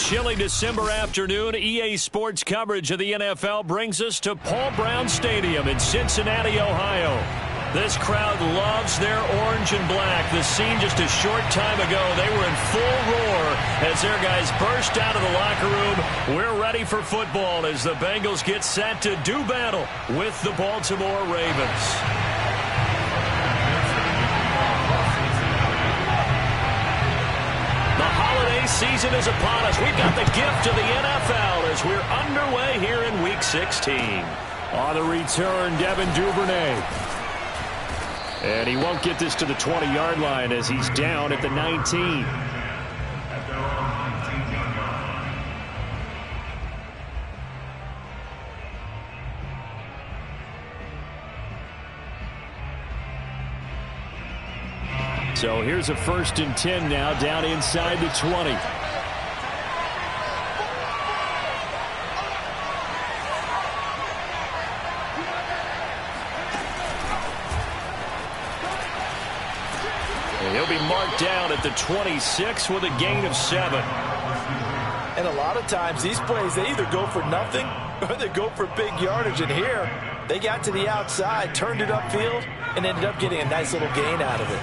chilly December afternoon, EA Sports coverage of the NFL brings us to Paul Brown Stadium in Cincinnati, Ohio. This crowd loves their orange and black. The scene just a short time ago, they were in full roar as their guys burst out of the locker room. We're ready for football as the Bengals get set to do battle with the Baltimore Ravens. Season is upon us. We've got the gift of the NFL as we're underway here in Week 16. On the return, Devin Duvernay. And he won't get this to the 20-yard line as he's down at the 19. So here's a 1st and 10 now, down inside the 20. And he'll be marked down at the 26 with a gain of 7. And a lot of times these plays, they either go for nothing or they go for big yardage. And here, they got to the outside, turned it upfield, and ended up getting a nice little gain out of it.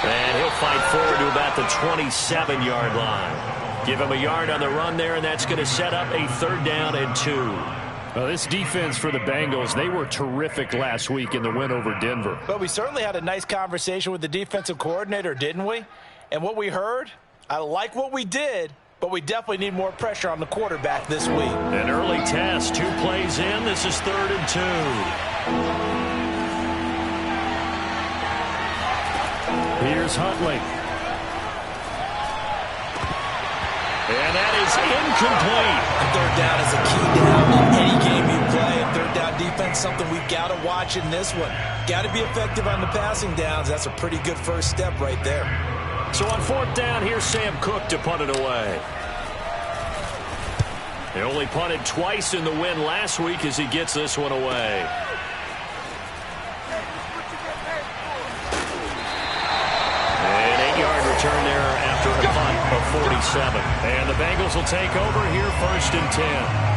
And he'll fight forward to about the 27-yard line. Give him a yard on the run there, and that's going to set up a 3rd down and 2. Well, this defense for the Bengals, they were terrific last week in the win over Denver. But we certainly had a nice conversation with the defensive coordinator, didn't we? And what we heard, I like what we did, but we definitely need more pressure on the quarterback this week. An early test, 2 plays in. This is 3rd and 2. Here's Huntley. And that is incomplete. And 3rd down is a key down in any game you play. And 3rd down defense, something we've got to watch in this one. Got to be effective on the passing downs. That's a pretty good first step right there. So on 4th down, here's Sam Cook to punt it away. He only punted twice in the win last week as he gets this one away. Return there after a punt of 47. And the Bengals will take over here 1st and 10.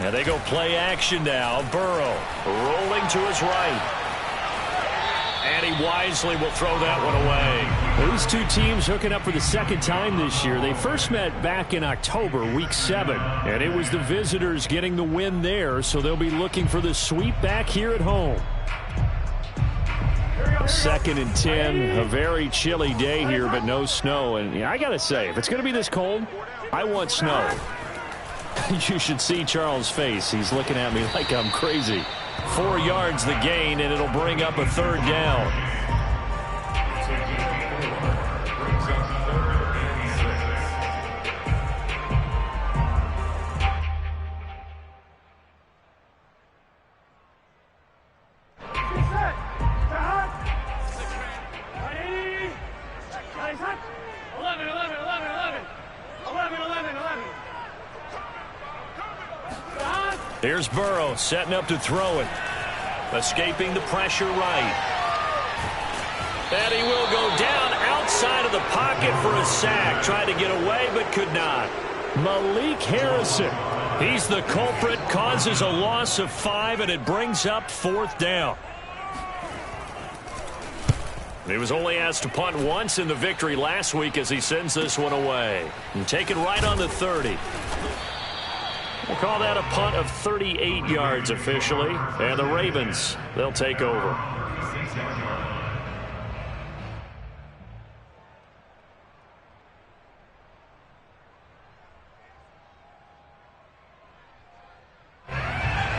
Now they go play action now. Burrow rolling to his right. And he wisely will throw that one away. Well, these two teams hooking up for the 2nd time this year. They first met back in October, Week 7. And it was the visitors getting the win there, so they'll be looking for the sweep back here at home. 2nd and 10, a very chilly day here, but no snow. And I got to say, if it's going to be this cold, I want snow. You should see Charles' face. He's looking at me like I'm crazy. 4 yards the gain, and it'll bring up a 3rd down. Here's Burrow setting up to throw it. Escaping the pressure right. And he will go down outside of the pocket for a sack. Tried to get away but could not. Malik Harrison. He's the culprit, causes a loss of 5, and it brings up 4th down. He was only asked to punt once in the victory last week as he sends this one away. And taken right on the 30. We'll call that a punt of 38 yards officially. And the Ravens, they'll take over.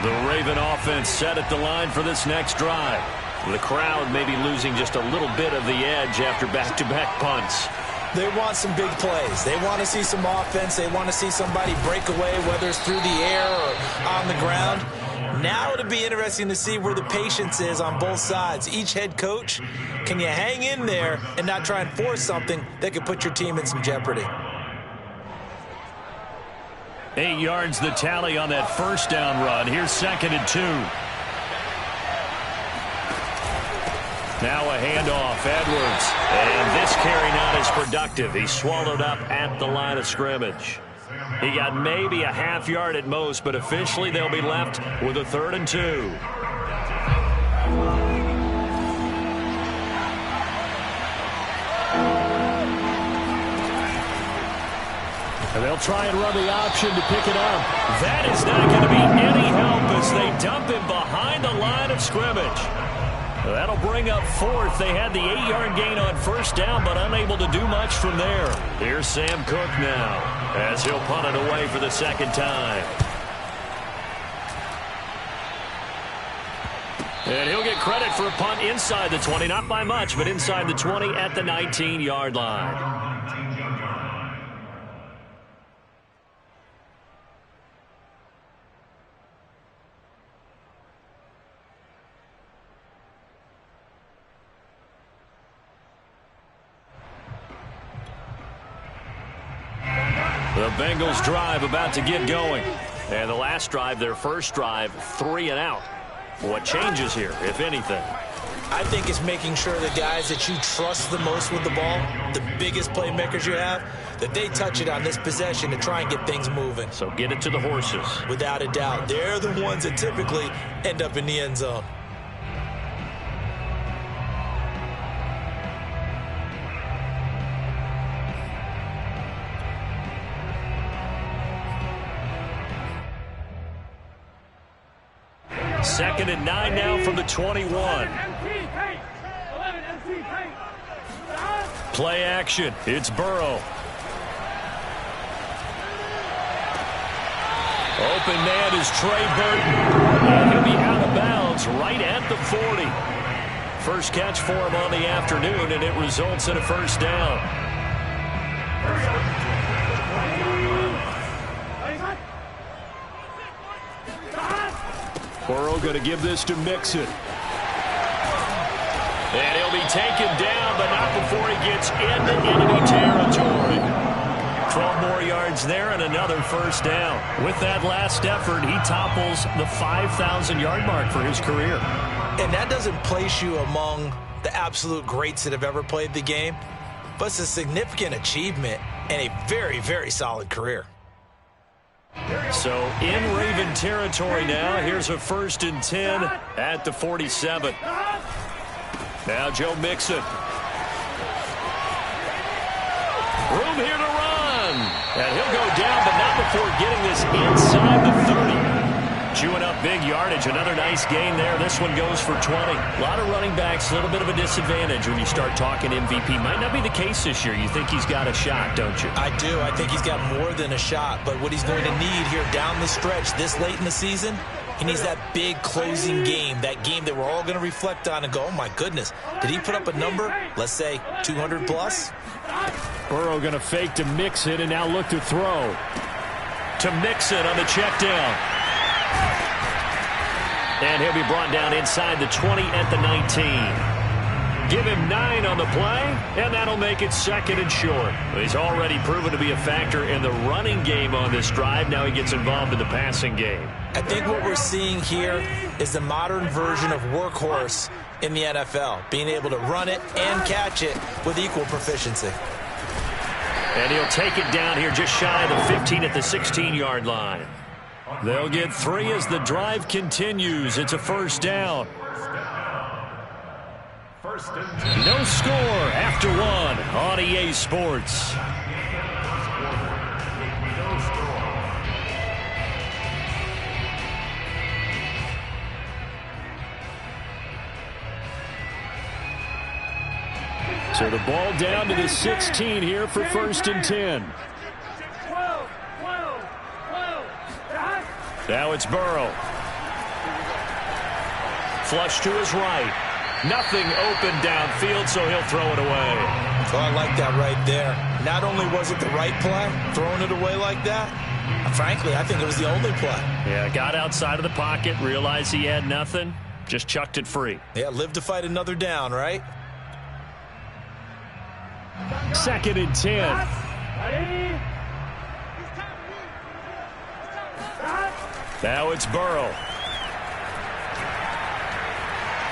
The Raven offense set at the line for this next drive. The crowd maybe losing just a little bit of the edge after back-to-back punts. They want some big plays. They want to see some offense. They want to see somebody break away, whether it's through the air or on the ground. Now it'll be interesting to see where the patience is on both sides. Each head coach, can you hang in there and not try and force something that could put your team in some jeopardy? 8 yards the tally on that first down run. Here's 2nd and 2. Now a handoff, Edwards. And this carry not as productive. He's swallowed up at the line of scrimmage. He got maybe a half yard at most, but officially they'll be left with a 3rd and 2. And they'll try and run the option to pick it up. That is not going to be any help as they dump him behind the line of scrimmage. That'll bring up 4th. They had the 8-yard gain on first down, but unable to do much from there. Here's Sam Cook now, as he'll punt it away for the 2nd time. And he'll get credit for a punt inside the 20, not by much, but inside the 20 at the 19-yard line. The Bengals drive about to get going. And the last drive, their first drive, 3 and out. What changes here, if anything? I think it's making sure the guys that you trust the most with the ball, the biggest playmakers you have, that they touch it on this possession to try and get things moving. So get it to the horses. Without a doubt. They're the ones that typically end up in the end zone. Second and 9 now from the 21. Play action. It's Burrow. Open man is Trey Burton. And he'll be out of bounds right at the 40. First catch for him on the afternoon, and it results in a first down. Burrow going to give this to Mixon. And he'll be taken down, but not before he gets into enemy territory. 12 more yards there and another first down. With that last effort, he topples the 5,000-yard mark for his career. And that doesn't place you among the absolute greats that have ever played the game, but it's a significant achievement and a very, very solid career. So in Raven territory now. Here's a 1st and 10 at the 47. Now Joe Mixon. Room here to run. And he'll go down, but not before getting this inside the 30. Chewing up big yardage. Another nice gain there. This one goes for 20. A lot of running backs, a little bit of a disadvantage when you start talking MVP. Might not be the case this year. You think he's got a shot, don't you? I do. I think he's got more than a shot. But what he's going to need here down the stretch this late in the season, he needs that big closing game, that game that we're all going to reflect on and go, oh, my goodness, did he put up a number, let's say 200 plus? Burrow going to fake to Mixon and now look to throw. To Mixon on the check down. And he'll be brought down inside the 20 at the 19. Give him 9 on the play, and that'll make it 2nd and short. He's already proven to be a factor in the running game on this drive. Now he gets involved in the passing game. I think what we're seeing here is the modern version of workhorse in the NFL, being able to run it and catch it with equal proficiency. And he'll take it down here just shy of the 15 at the 16-yard line. They'll get 3 as the drive continues. It's a first down. No score after 1 on EA Sports. So the ball down to the 16 here for 1st and 10. Now it's Burrow. Flush to his right. Nothing open downfield, so he'll throw it away. Oh, I like that right there. Not only was it the right play, throwing it away like that, frankly, I think it was the only play. Yeah, got outside of the pocket, realized he had nothing, just chucked it free. Yeah, live to fight another down, right? 2nd and 10. Now it's Burrow.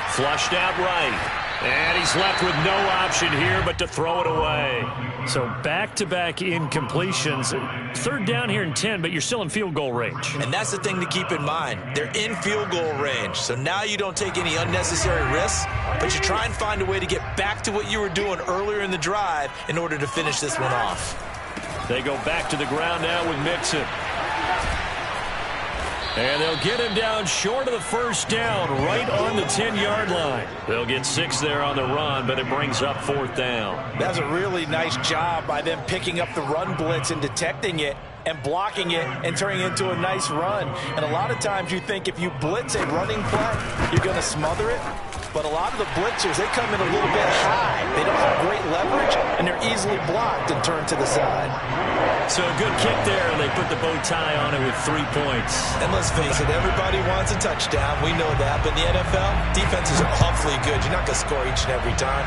Flushed out right. And he's left with no option here but to throw it away. So back-to-back incompletions. 3rd down here and 10, but you're still in field goal range. And that's the thing to keep in mind. They're in field goal range. So now you don't take any unnecessary risks, but you try and find a way to get back to what you were doing earlier in the drive in order to finish this one off. They go back to the ground now with Mixon. And they'll get him down short of the 1st down, right on the 10-yard line. They'll get 6 there on the run, but it brings up 4th down. That's a really nice job by them picking up the run blitz and detecting it and blocking it and turning it into a nice run. And a lot of times you think if you blitz a running play, you're going to smother it. But a lot of the blitzers, they come in a little bit high. They don't have great leverage, and they're easily blocked and turned to the side. So a good kick there, and they put the bow tie on it with 3 points. And let's face it, everybody wants a touchdown. We know that. But in the NFL, defenses are awfully good. You're not going to score each and every time.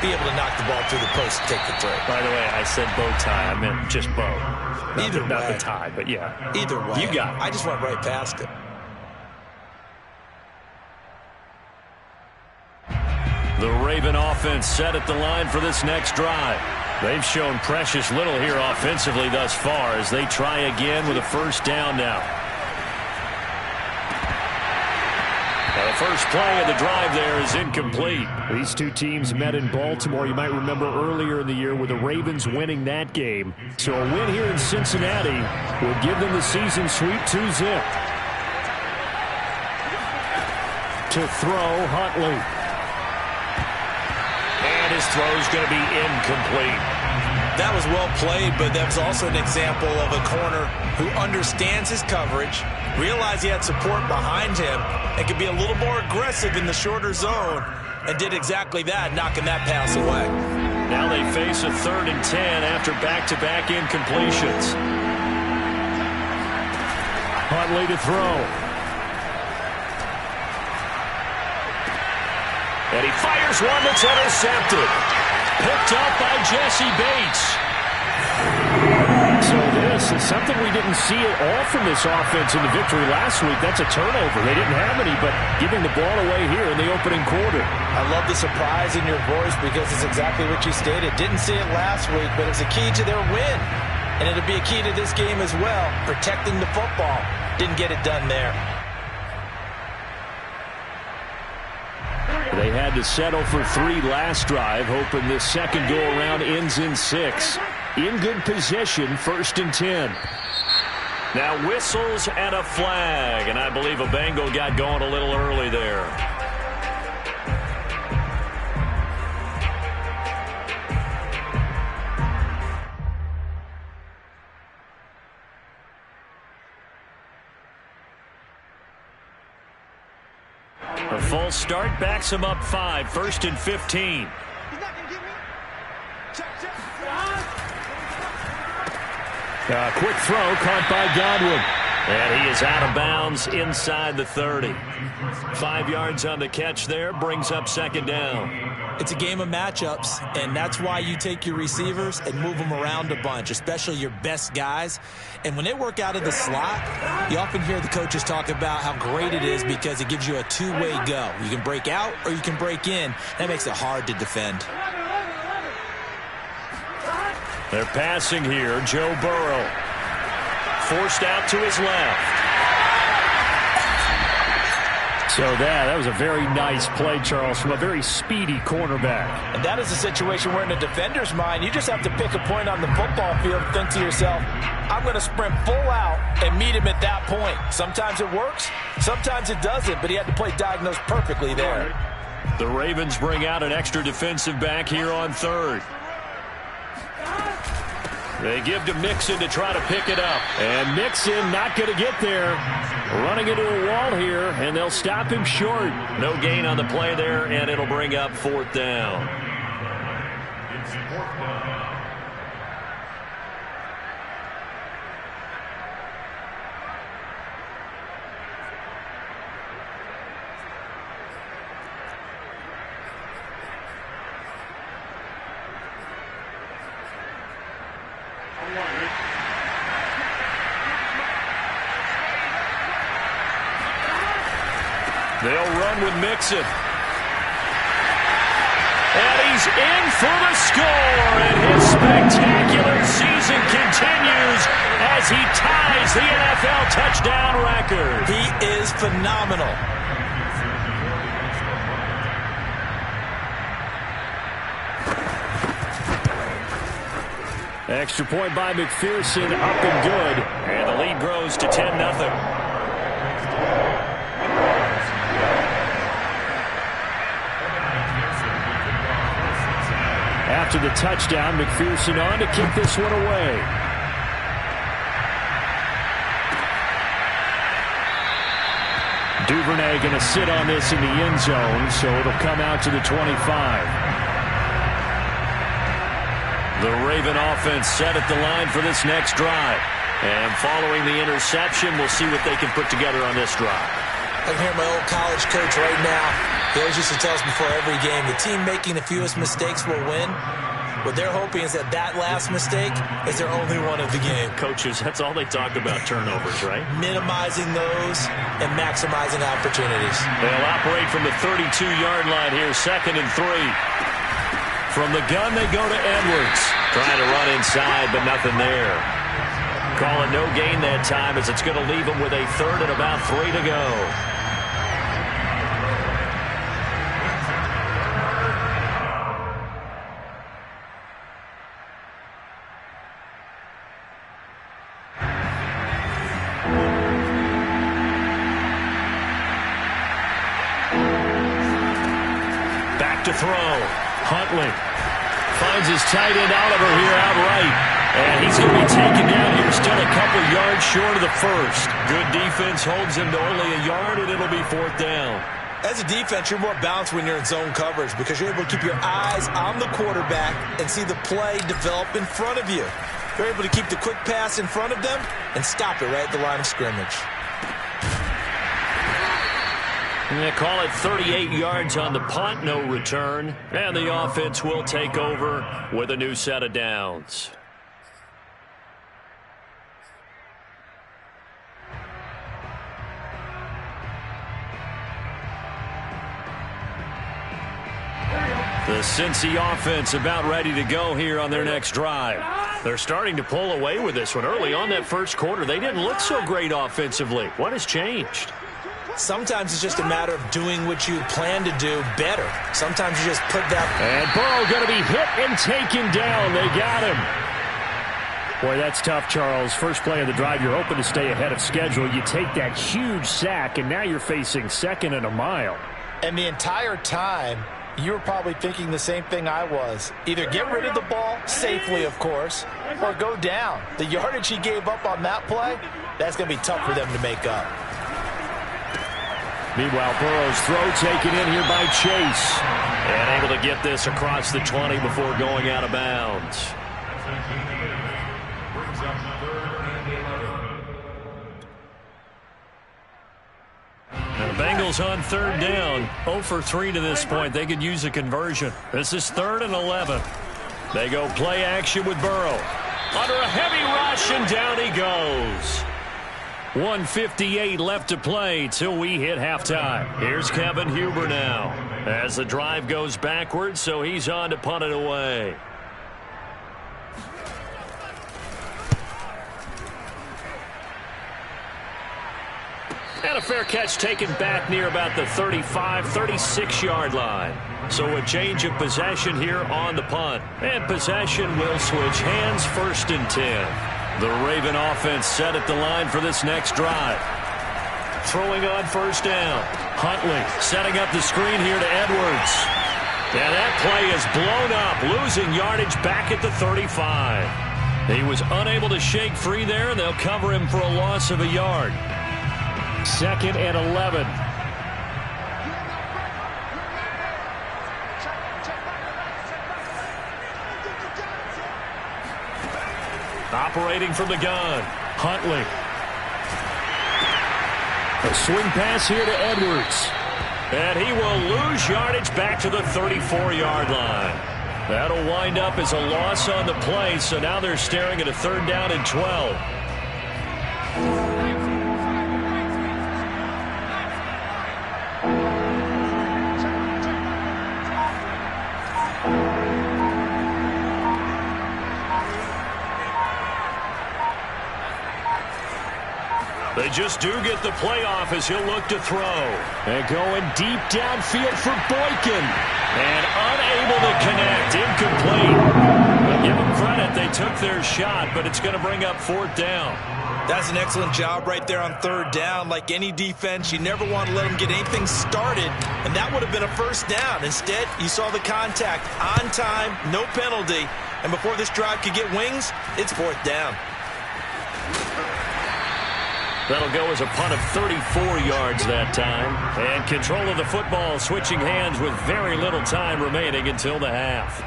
Be able to knock the ball through the post and take the throw. By the way, I said bow tie. I meant just bow. Either way. Not the tie, but yeah. Either way. You got it. I just went right past it. The Raven offense set at the line for this next drive. They've shown precious little here offensively thus far as they try again with a 1st down now. The first play of the drive there is incomplete. These two teams met in Baltimore. You might remember earlier in the year with the Ravens winning that game. So a win here in Cincinnati will give them the season sweep 2-zip. To throw, Huntley. And his throw's going to be incomplete. That was well played, but that was also an example of a corner who understands his coverage, realized he had support behind him, and could be a little more aggressive in the shorter zone, and did exactly that, knocking that pass away. Now they face a 3rd and 10 after back-to-back incompletions. Huntley to throw. And he fires one that's intercepted. Picked up by Jesse Bates. So this is something we didn't see at all from this offense in the victory last week. That's a turnover. They didn't have any, but giving the ball away here in the opening quarter. I love the surprise in your voice because it's exactly what you stated. Didn't see it last week, but it was a key to their win. And it'll be a key to this game as well, protecting the football. Didn't get it done there. They had to settle for 3 last drive, hoping this second go-around ends in 6. In good position, 1st and 10. Now whistles and a flag, and I believe a Bengal got going a little early there. A full start backs him up 5, 1st and 15. Quick throw caught by Godwin. And he is out of bounds inside the 30. 5 yards on the catch there, brings up 2nd down. It's a game of matchups, and that's why you take your receivers and move them around a bunch, especially your best guys. And when they work out of the slot, you often hear the coaches talk about how great it is because it gives you a two-way go. You can break out or you can break in. That makes it hard to defend. They're passing here. Joe Burrow forced out to his left. So that was a very nice play, Charles, from a very speedy cornerback. And that is a situation where in a defender's mind, you just have to pick a point on the football field and think to yourself, I'm going to sprint full out and meet him at that point. Sometimes it works, sometimes it doesn't, but he had to play diagnosed perfectly there. The Ravens bring out an extra defensive back here on 3rd. They give to Mixon to try to pick it up. And Mixon not going to get there. Running into a wall here, and they'll stop him short. No gain on the play there, and it'll bring up 4th down. They'll run with Mixon. And he's in for the score. And his spectacular season continues as he ties the NFL touchdown record. He is phenomenal. Extra point by McPherson, up and good. And the lead grows to 10-0. After the touchdown, McPherson on to kick this one away. Duvernay going to sit on this in the end zone, so it'll come out to the 25. The Raven offense set at the line for this next drive. And following the interception, we'll see what they can put together on this drive. I can hear my old college coach right now. He always used to tell us before every game, the team making the fewest mistakes will win. What they're hoping is that last mistake is their only one of the game. Coaches, that's all they talk about, turnovers, right? Minimizing those and maximizing opportunities. They'll operate from the 32-yard line here, 2nd and 3. From the gun, they go to Edwards. Trying to run inside, but nothing there. Call it no gain that time as it's going to leave them with a 3rd and about 3 to go. Back to throw. Huntley finds his tight end Oliver here outright. And he's going to be taken down here, still a couple yards short of the first. Good defense holds him to only a yard, and it'll be 4th down. As a defense, you're more balanced when you're in zone coverage because you're able to keep your eyes on the quarterback and see the play develop in front of you. You're able to keep the quick pass in front of them and stop it right at the line of scrimmage. And they call it 38 yards on the punt, no return. And the offense will take over with a new set of downs. The Cincy offense about ready to go here on their next drive. They're starting to pull away with this one. Early on that first quarter, they didn't look so great offensively. What has changed? Sometimes it's just a matter of doing what you plan to do better. Sometimes you just put that. And Burrow going to be hit and taken down. They got him. Boy, that's tough, Charles. First play of the drive, you're hoping to stay ahead of schedule. You take that huge sack, and now you're facing 2nd and a mile. And the entire time, you were probably thinking the same thing I was. Either get rid of the ball, safely of course, or go down. The yardage he gave up on that play, that's going to be tough for them to make up. Meanwhile, Burrow's throw taken in here by Chase. And able to get this across the 20 before going out of bounds. And the Bengals on 3rd down. 0 for 3 to this point. They could use a conversion. This is 3rd and 11. They go play action with Burrow. Under a heavy rush, and down he goes. 1:58 left to play till we hit halftime. Here's Kevin Huber now as the drive goes backwards, so he's on to punt it away. And a fair catch taken back near about the 35, 36-yard line. So a change of possession here on the punt. And possession will switch hands, 1st and 10. The Raven offense set at the line for this next drive. Throwing on 1st down. Huntley setting up the screen here to Edwards. And that play is blown up, losing yardage back at the 35. He was unable to shake free there, and they'll cover him for a loss of a yard. 2nd and 11. Operating from the gun, Huntley. A swing pass here to Edwards. And he will lose yardage back to the 34-yard line. That'll wind up as a loss on the play, so now they're staring at a 3rd down and 12. They just do get the playoff as he'll look to throw. And going deep downfield for Boykin. And unable to connect. Incomplete. But give them credit. They took their shot, but it's going to bring up 4th down. That's an excellent job right there on 3rd down. Like any defense, you never want to let them get anything started, and that would have been a 1st down. Instead, you saw the contact on time, no penalty, and before this drive could get wings, it's 4th down. That'll go as a punt of 34 yards that time. And control of the football switching hands with very little time remaining until the half.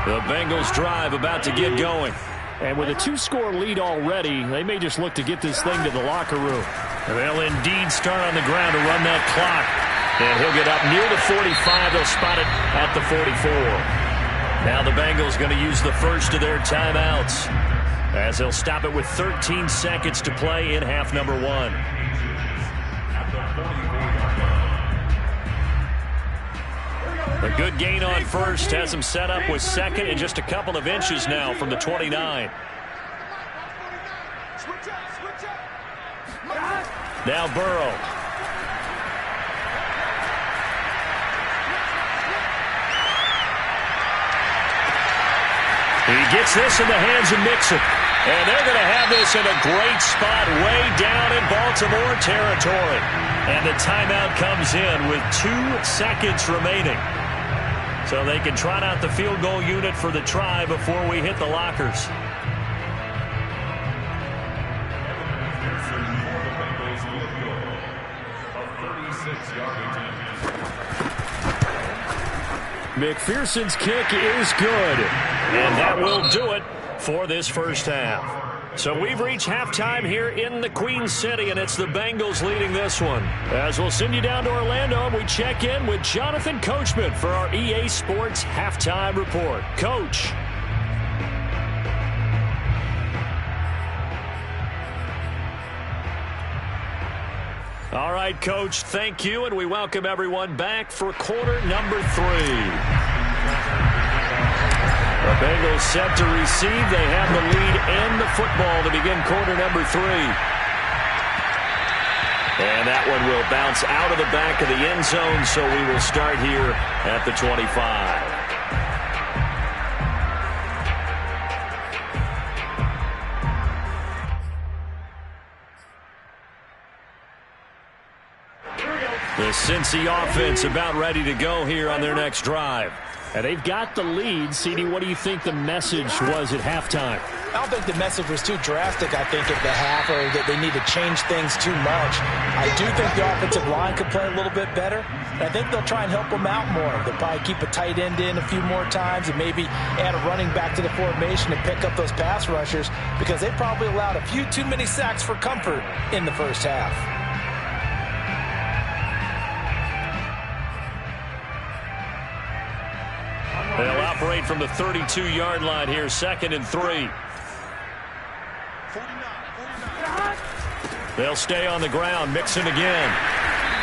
The Bengals drive about to get going. And with a 2-score lead already, they may just look to get this thing to the locker room. They'll indeed start on the ground to run that clock. And he'll get up near the 45. They'll spot it at the 44. Now the Bengals going to use the first of their timeouts, as they'll stop it with 13 seconds to play in half number 1. A good gain on first has him set up with 2nd and just a couple of inches now from the 29. Now Burrow. He gets this in the hands of Mixon. And they're going to have this in a great spot way down in Baltimore territory. And the timeout comes in with 2 seconds remaining. So they can trot out the field goal unit for the try before we hit the lockers. McPherson's kick is good. And that will do it for this first half. So we've reached halftime here in the Queen City, and it's the Bengals leading this one. As we'll send you down to Orlando, and we check in with Jonathan Coachman for our EA Sports Halftime Report. Coach. All right, Coach, thank you, and we welcome everyone back for quarter number 3. The Bengals set to receive. They have the lead and the football to begin quarter number 3. And that one will bounce out of the back of the end zone, so we will start here at the 25. The Cincy offense about ready to go here on their next drive. And they've got the lead. CD, what do you think the message was at halftime? I don't think the message was too drastic, I think, at the half, or that they need to change things too much. I do think the offensive line could play a little bit better, and I think they'll try and help them out more. They'll probably keep a tight end in a few more times and maybe add a running back to the formation and pick up those pass rushers, because they probably allowed a few too many sacks for comfort in the first half. They'll operate from the 32-yard line here, 2nd and 3. They'll stay on the ground, Mixon again.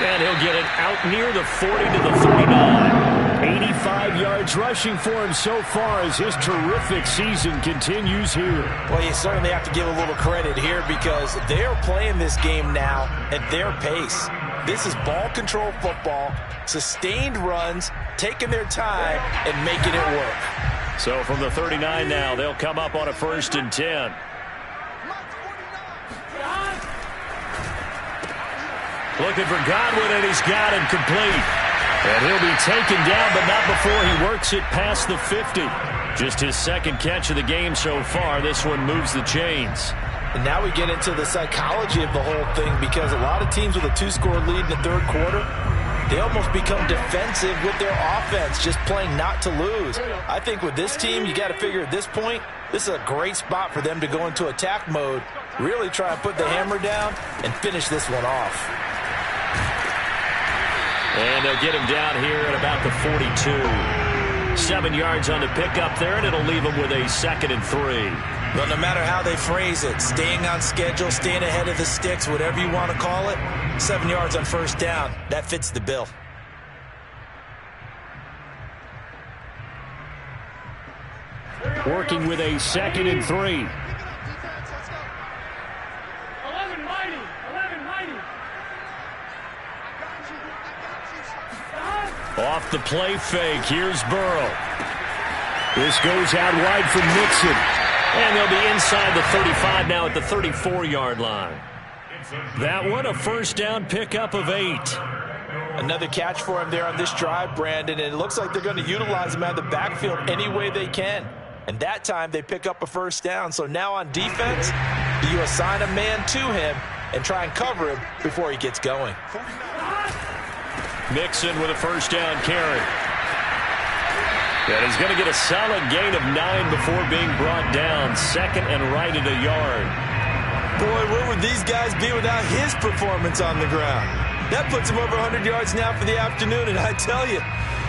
And he'll get it out near the 40 to the 39. 85 yards rushing for him so far as his terrific season continues here. Well, you certainly have to give a little credit here, because they're playing this game now at their pace. This is ball control football, sustained runs, taking their time and making it work. So from the 39 now, they'll come up on a 1st and 10. Looking for Godwin, and he's got him complete. And he'll be taken down, but not before he works it past the 50. Just his second catch of the game so far. This one moves the chains. And now we get into the psychology of the whole thing, because a lot of teams with a 2-score lead in the third quarter, they almost become defensive with their offense, just playing not to lose. I think with this team, you got to figure at this point, this is a great spot for them to go into attack mode, really try and put the hammer down and finish this one off. And they'll get him down here at about the 42. 7 yards on the pickup there, and it'll leave him with a 2nd and 3. Well, no matter how they phrase it, staying on schedule, staying ahead of the sticks, whatever you want to call it, 7 yards on first down, that fits the bill. Working with a 2nd and 3. Off the play fake, here's Burrow. This goes out wide for Mixon. And they'll be inside the 35 now at the 34-yard line. That one, a first down pickup of 8. Another catch for him there on this drive, Brandon, and it looks like they're going to utilize him out of the backfield any way they can. And that time they pick up a first down. So now on defense, you assign a man to him and try and cover him before he gets going. Mixon with a first down carry. And he's going to get a solid gain of 9 before being brought down. 2nd and right at a yard. Boy, where would these guys be without his performance on the ground? That puts him over 100 yards now for the afternoon, and I tell you,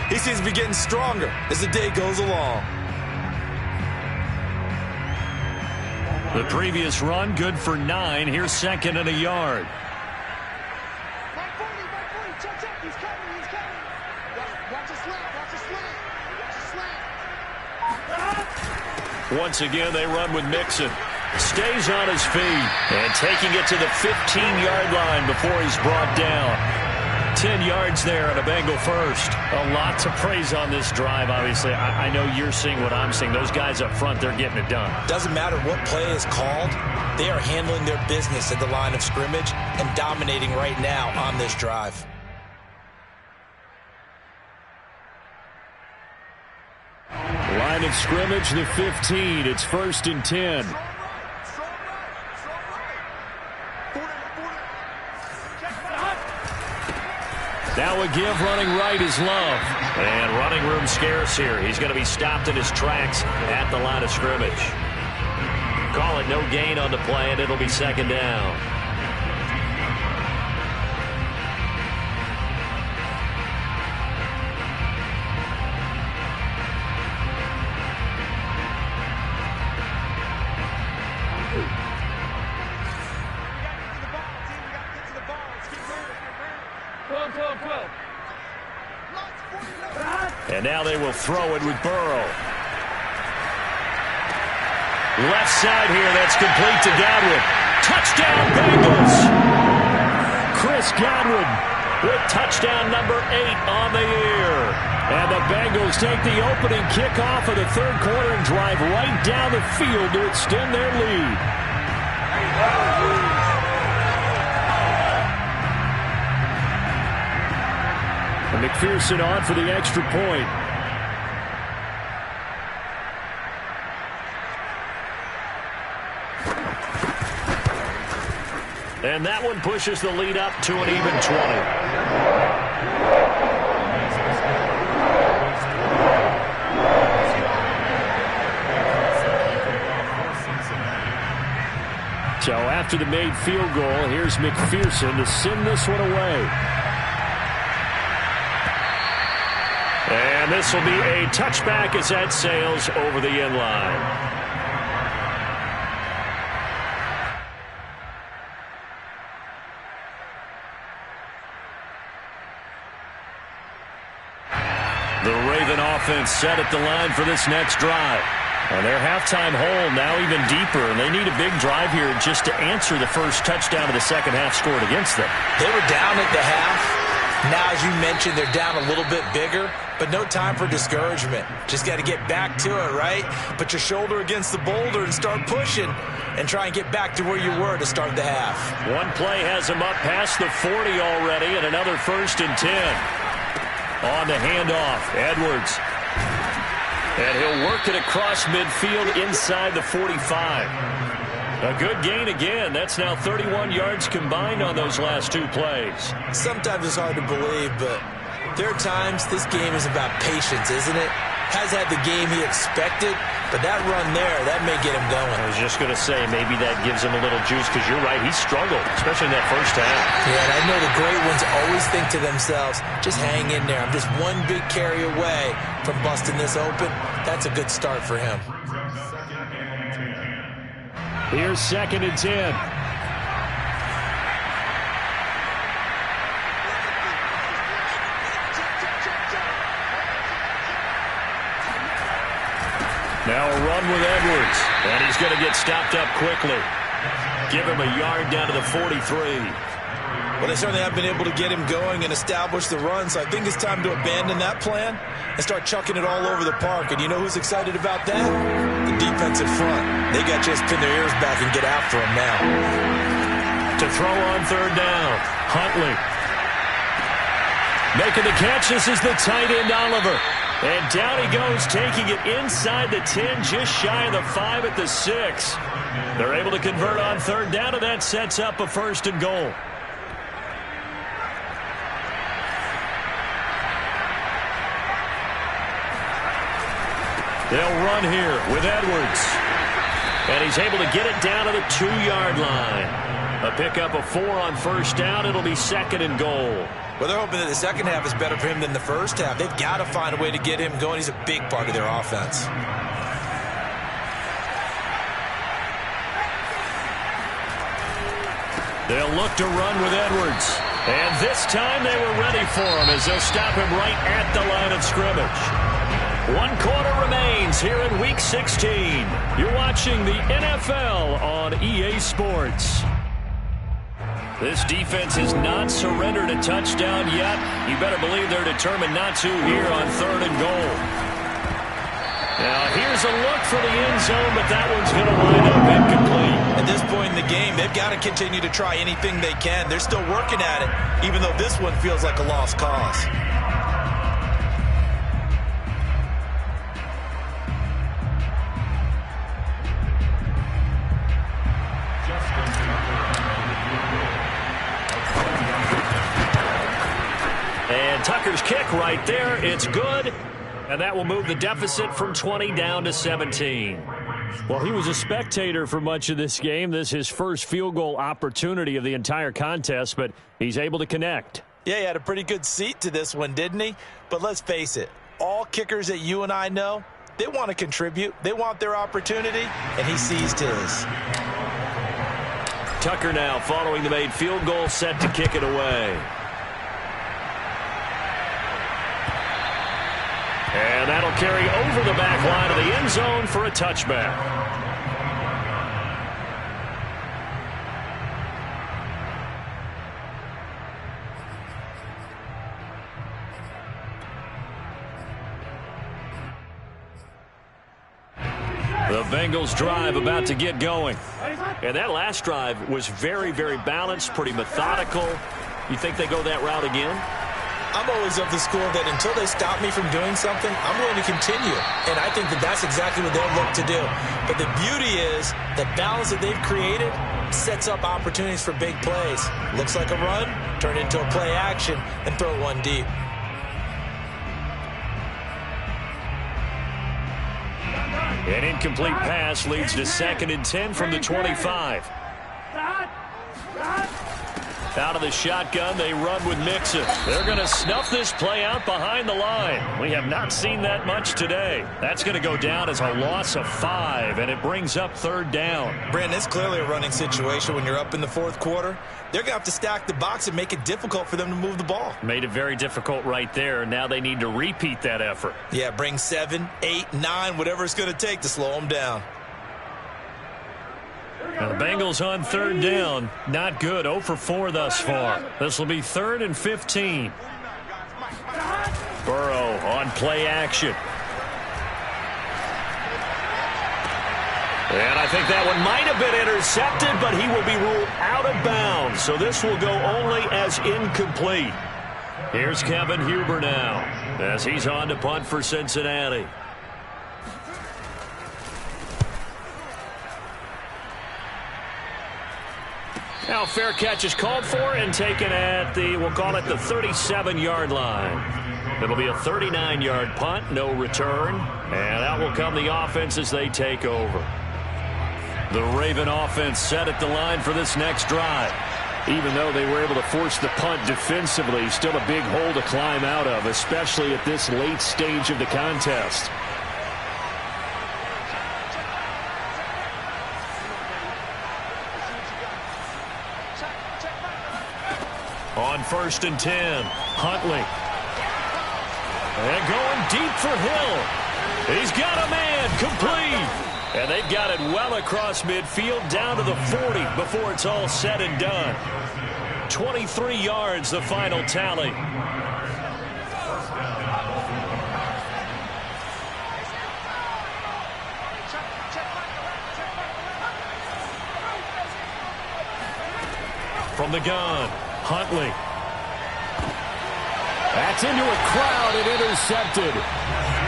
he seems to be getting stronger as the day goes along. The previous run, good for 9. Here's 2nd and a yard. Once again, they run with Mixon. Stays on his feet and taking it to the 15-yard line before he's brought down. 10 yards there and a Bengal first. A lot to praise on this drive, obviously. I know you're seeing what I'm seeing. Those guys up front, they're getting it done. Doesn't matter what play is called. They are handling their business at the line of scrimmage and dominating right now on this drive. Line of scrimmage, the 15. It's 1st and 10. Now a give running right is Love. And running room scarce here. He's going to be stopped in his tracks at the line of scrimmage. Call it no gain on the play, and it'll be 2nd down. And now they will throw it with Burrow. Left side here, that's complete to Godwin. Touchdown, Bengals! Chris Godwin with touchdown number 8 on the year. And the Bengals take the opening kickoff of the third quarter and drive right down the field to extend their lead. And McPherson on for the extra point. And that one pushes the lead up to an even 20. So after the made field goal, here's McPherson to send this one away. And this will be a touchback as that sails over the end line. The Raven offense set at the line for this next drive. And their halftime hole now even deeper, and they need a big drive here just to answer the first touchdown of the second half scored against them. They were down at the half. Now, as you mentioned, they're down a little bit bigger, but no time for discouragement. Just got to get back to it, right? Put your shoulder against the boulder and start pushing. and try and get back to where you were to start the half. One play has him up past the 40 already, and another 1st and 10. On the handoff, Edwards. And he'll work it across midfield inside the 45. A good gain again. That's now 31 yards combined on those last 2 plays. Sometimes it's hard to believe, but there are times this game is about patience, isn't it? Has had the game he expected, but that run there, that may get him going. I was just going to say, maybe that gives him a little juice, because you're right, he struggled, especially in that first half. Yeah, and I know the great ones always think to themselves, just hang in there. I'm just one big carry away from busting this open. That's a good start for him. Here's 2nd and 10. Now a run with Edwards, and he's going to get stopped up quickly. Give him a yard down to the 43. Well, they certainly have been able to get him going and establish the run, so I think it's time to abandon that plan and start chucking it all over the park. And you know who's excited about that? The defensive front. They got to just pin their ears back and get after him now. To throw on 3rd down, Huntley. Making the catch, this is the tight end, Oliver. And down he goes, taking it inside the 10, just shy of the 5 at the 6. They're able to convert on 3rd down, and that sets up a 1st and goal. They'll run here with Edwards. And he's able to get it down to the 2-yard line. A pickup of 4 on 1st down. It'll be 2nd and goal. Well, they're hoping that the second half is better for him than the first half. They've got to find a way to get him going. He's a big part of their offense. They'll look to run with Edwards. And this time they were ready for him as they'll stop him right at the line of scrimmage. 1 quarter remains here in Week 16. You're watching the NFL on EA Sports. This defense has not surrendered a touchdown yet. You better believe they're determined not to here on 3rd and goal. Now here's a look for the end zone, but that one's going to wind up incomplete. At this point in the game, they've got to continue to try anything they can. They're still working at it, even though this one feels like a lost cause. And Tucker's kick right there. It's good. And that will move the deficit from 20 down to 17. Well, he was a spectator for much of this game. This is his first field goal opportunity of the entire contest, but he's able to connect. Yeah, he had a pretty good seat to this one, didn't he? But let's face it, all kickers that you and I know, they want to contribute. They want their opportunity, and he seized his. Tucker now following the made field goal, set to kick it away. And that'll carry over the back line of the end zone for a touchback. The Bengals drive about to get going. And that last drive was very, very balanced, pretty methodical. You think they go that route again? I'm always of the school that until they stop me from doing something, I'm going to continue. And I think that that's exactly what they'll look to do. But the beauty is the balance that they've created sets up opportunities for big plays. Looks like a run, turn into a play action, and throw one deep. An incomplete pass leads to 2nd and 10 from the 25. Out of the shotgun, they run with Mixon. They're going to snuff this play out behind the line. We have not seen that much today. That's going to go down as a loss of 5, and it brings up 3rd down. Brandon, it's clearly a running situation when you're up in the 4th quarter. They're going to have to stack the box and make it difficult for them to move the ball. Made it very difficult right there. Now they need to repeat that effort. Yeah, bring 7, 8, 9, whatever it's going to take to slow them down. Now the Bengals on 3rd down. Not good. 0 for 4 thus far. This will be 3rd and 15. Burrow on play action. And I think that one might have been intercepted, but he will be ruled out of bounds. So this will go only as incomplete. Here's Kevin Huber now as he's on to punt for Cincinnati. Now fair catch is called for and taken at the, we'll call it the 37-yard line. It'll be a 39-yard punt, no return. And out will come the offense as they take over. The Raven offense set at the line for this next drive. Even though they were able to force the punt defensively, still a big hole to climb out of, especially at this late stage of the contest. On 1st and 10, Huntley. And going deep for Hill. He's got a man, complete. And they've got it well across midfield down to the 40 before it's all said and done. 23 yards, the final tally. From the gun, Huntley. That's into a crowd and intercepted.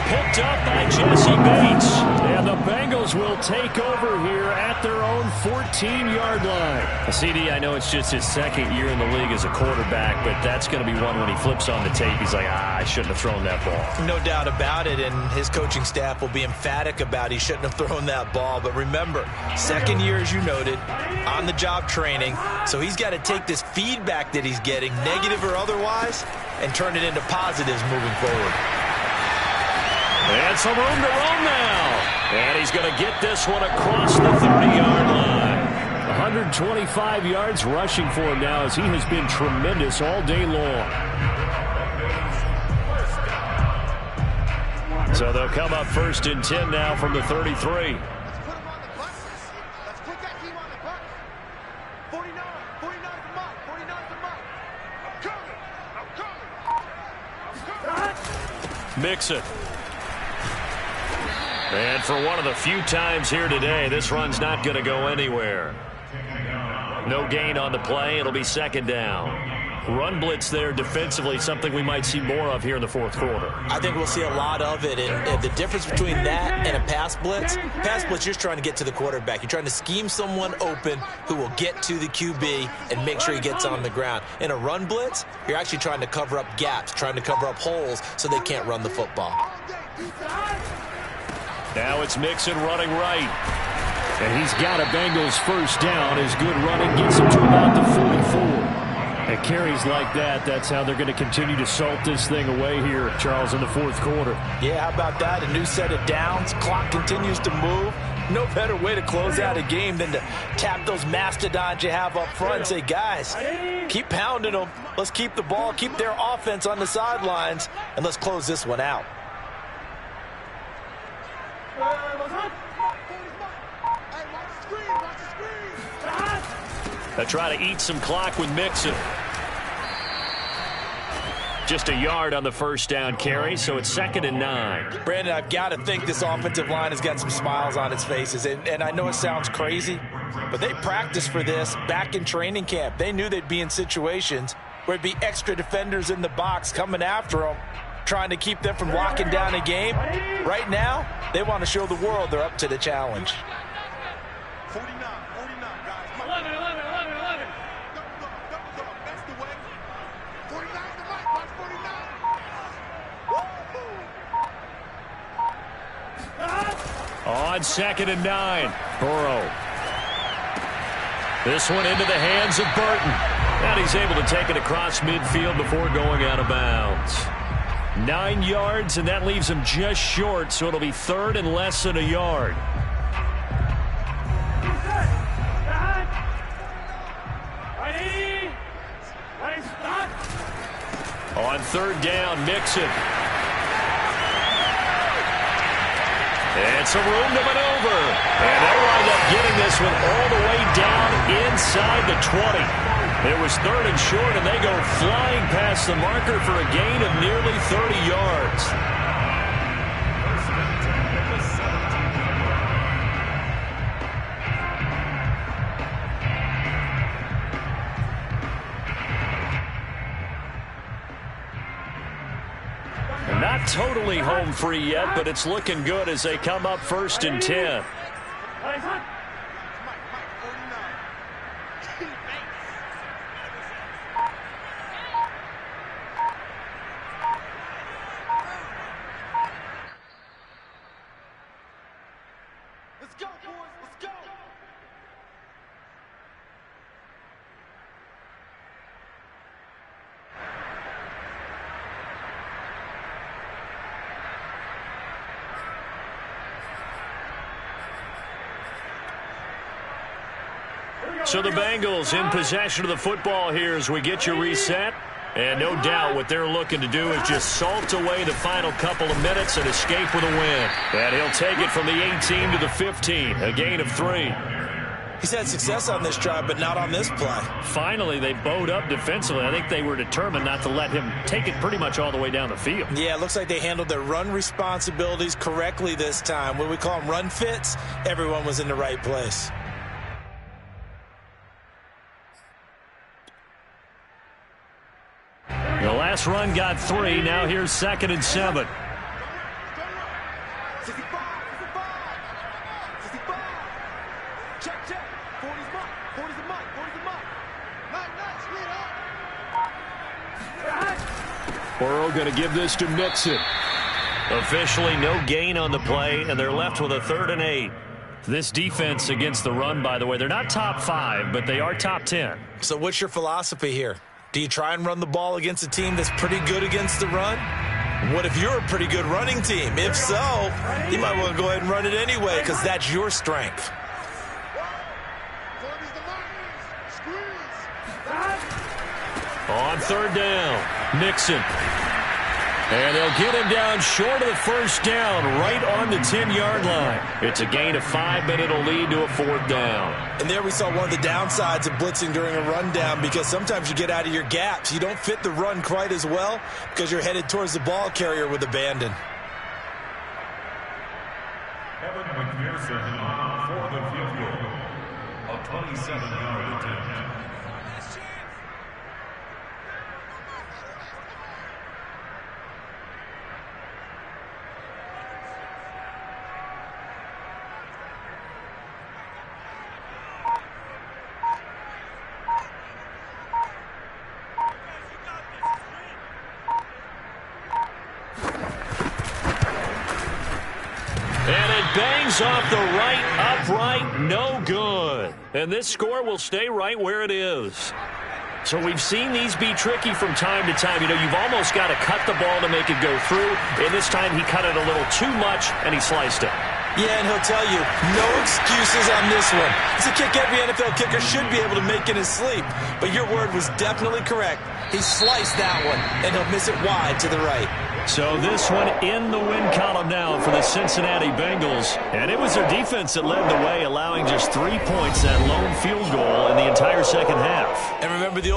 Picked up by Jesse Bates. And the Bengals will take over here at their own 14-yard line. CD, I know it's just his second year in the league as a quarterback, but that's going to be one when he flips on the tape. He's like, I shouldn't have thrown that ball. No doubt about it, and his coaching staff will be emphatic about he shouldn't have thrown that ball. But remember, second year, as you noted, on-the-job training, so he's got to take this feedback that he's getting, negative or otherwise, and turn it into positives moving forward. And some room to roam now. And he's going to get this one across the 30-yard line. 125 yards rushing for him now as he has been tremendous all day long. So they'll come up 1st and 10 now from the 33. Mixon. And for one of the few times here today, this run's not going to go anywhere. No gain on the play. It'll be 2nd down. Run blitz there defensively, something we might see more of here in the 4th quarter. I think we'll see a lot of it. And the difference between that and a pass blitz, you're just trying to get to the quarterback. You're trying to scheme someone open who will get to the QB and make sure he gets on the ground. In a run blitz, you're actually trying to cover up gaps, trying to cover up holes so they can't run the football. Now it's Mixon running right. And he's got a Bengals first down. His good running gets him to about the 44. And carries like that, that's how they're going to continue to salt this thing away here, Charles, in the 4th quarter. Yeah, how about that? A new set of downs. Clock continues to move. No better way to close out a game than to tap those mastodons you have up front and say, guys, keep pounding them. Let's keep the ball, keep their offense on the sidelines, and let's close this one out. They try to eat some clock with Mixon. Just a yard on the first down carry, so it's 2nd and 9. Brandon, I've got to think this offensive line has got some smiles on its faces. And I know it sounds crazy, but they practiced for this back in training camp. They knew they'd be in situations where it'd be extra defenders in the box coming after them, trying to keep them from locking down a game. Right now, they want to show the world they're up to the challenge. 49, guys. 11. That's the way. 49 the mic. Watch 49. On 2nd and 9, Burrow. This one into the hands of Burton. And he's able to take it across midfield before going out of bounds. 9 yards, and that leaves him just short, so it'll be 3rd and less than a yard. On 3rd down, Mixon. And some room to maneuver. And they'll wind up getting this one all the way down inside the 20. It was 3rd and short, and they go flying past the marker for a gain of nearly 30 yards. totally home free yet, but it's looking good as they come up 1st and 10. Let's go, boys. Let's go. So the Bengals in possession of the football here as we get you reset. And no doubt what they're looking to do is just salt away the final couple of minutes and escape with a win. And he'll take it from the 18 to the 15, a gain of 3. He's had success on this drive, but not on this play. Finally, they bowed up defensively. I think they were determined not to let him take it pretty much all the way down the field. Yeah, it looks like they handled their run responsibilities correctly this time. What we call them run fits, everyone was in the right place. The last run got 3. Now here's 2nd and 7. 65. 65. Check. 40's mark. 40's the mark. 40's the mark. Nice, sweetheart. Burrow going to give this to Mixon. Officially no gain on the play, and they're left with a 3rd and 8. This defense against the run, by the way, they're not top 5, but they are top 10. So what's your philosophy here? Do you try and run the ball against a team that's pretty good against the run? What if you're a pretty good running team? If so, you might want to go ahead and run it anyway because that's your strength. 40's the mark. Squeeze. On 3rd down, Mixon. And they'll get him down short of the 1st down, right on the 10-yard line. It's a gain of 5, but it'll lead to a 4th down. And there we saw one of the downsides of blitzing during a rundown because sometimes you get out of your gaps. You don't fit the run quite as well because you're headed towards the ball carrier with abandon. Evan McPherson for the field goal. A 27-yard attempt. Bangs off the right, upright, no good. And this score will stay right where it is. So we've seen these be tricky from time to time. You know, you've almost got to cut the ball to make it go through. And this time he cut it a little too much, and he sliced it. Yeah, and he'll tell you, no excuses on this one. It's a kick every NFL kicker should be able to make in his sleep. But your word was definitely correct. He sliced that one, and he'll miss it wide to the right. So this one in the win column now for the Cincinnati Bengals. And it was their defense that led the way, allowing just 3 points, that lone field goal in the entire second half. And remember the